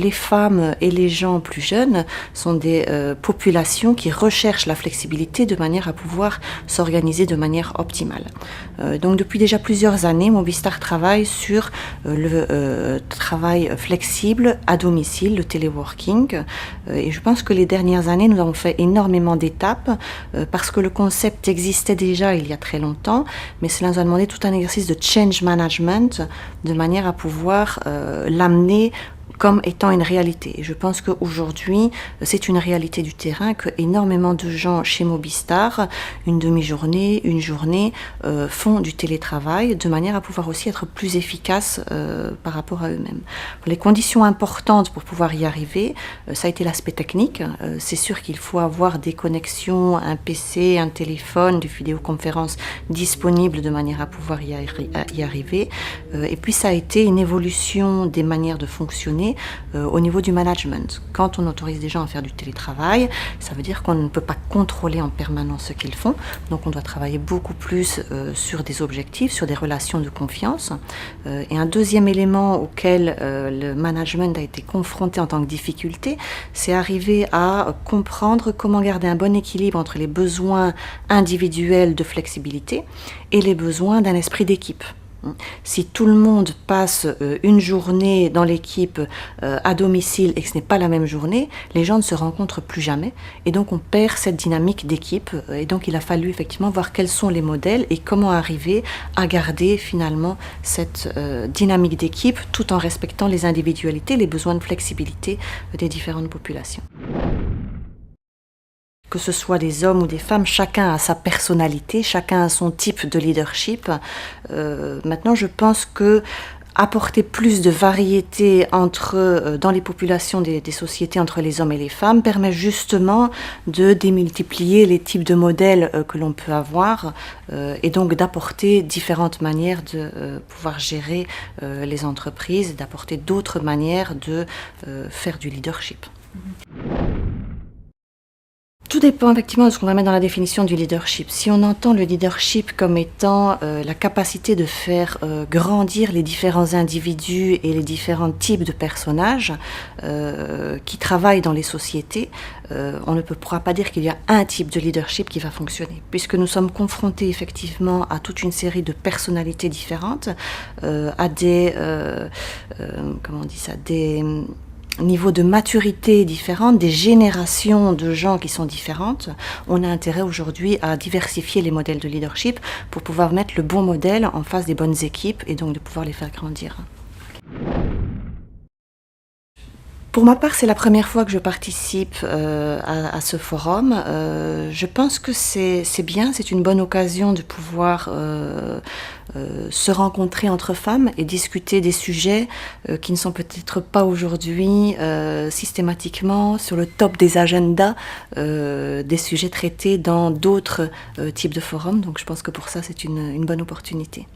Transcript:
Les femmes et les gens plus jeunes sont des populations qui recherchent la flexibilité de manière à pouvoir s'organiser de manière optimale. Donc depuis déjà plusieurs années, Mobistar travaille sur le travail flexible à domicile, le téléworking. Et je pense que les dernières années, nous avons fait énormément d'étapes parce que le concept existait déjà il y a très longtemps, mais cela nous a demandé tout un exercice de change management de manière à pouvoir l'amener comme étant une réalité. Et je pense qu'aujourd'hui, c'est une réalité du terrain que énormément de gens chez Mobistar, une demi-journée, une journée, font du télétravail de manière à pouvoir aussi être plus efficaces par rapport à eux-mêmes. Les conditions importantes pour pouvoir y arriver, ça a été l'aspect technique. C'est sûr qu'il faut avoir des connexions, un PC, un téléphone, des vidéoconférences disponibles de manière à pouvoir y arriver. Et puis ça a été une évolution des manières de fonctionner au niveau du management. Quand on autorise des gens à faire du télétravail, ça veut dire qu'on ne peut pas contrôler en permanence ce qu'ils font. Donc on doit travailler beaucoup plus sur des objectifs, sur des relations de confiance. Et un deuxième élément auquel le management a été confronté en tant que difficulté, c'est arriver à comprendre comment garder un bon équilibre entre les besoins individuels de flexibilité et les besoins d'un esprit d'équipe. Si tout le monde passe une journée dans l'équipe à domicile et que ce n'est pas la même journée, les gens ne se rencontrent plus jamais et donc on perd cette dynamique d'équipe et donc il a fallu effectivement voir quels sont les modèles et comment arriver à garder finalement cette dynamique d'équipe tout en respectant les individualités, les besoins de flexibilité des différentes populations. Que ce soit des hommes ou des femmes, chacun a sa personnalité, chacun a son type de leadership. Maintenant, je pense que apporter plus de variété dans les populations des sociétés entre les hommes et les femmes permet justement de démultiplier les types de modèles que l'on peut avoir et donc d'apporter différentes manières de pouvoir gérer les entreprises, d'apporter d'autres manières de faire du leadership. Tout dépend effectivement de ce qu'on va mettre dans la définition du leadership. Si on entend le leadership comme étant la capacité de faire grandir les différents individus et les différents types de personnages qui travaillent dans les sociétés, on ne pourra pas dire qu'il y a un type de leadership qui va fonctionner, puisque nous sommes confrontés effectivement à toute une série de personnalités différentes, à des niveaux de maturité différentes, des générations de gens qui sont différentes. On a intérêt aujourd'hui à diversifier les modèles de leadership pour pouvoir mettre le bon modèle en face des bonnes équipes et donc de pouvoir les faire grandir. Pour ma part, c'est la première fois que je participe à ce forum. Je pense que c'est bien, c'est une bonne occasion de pouvoir se rencontrer entre femmes et discuter des sujets qui ne sont peut-être pas aujourd'hui systématiquement sur le top des agendas des sujets traités dans d'autres types de forums. Donc je pense que pour ça, c'est une bonne opportunité.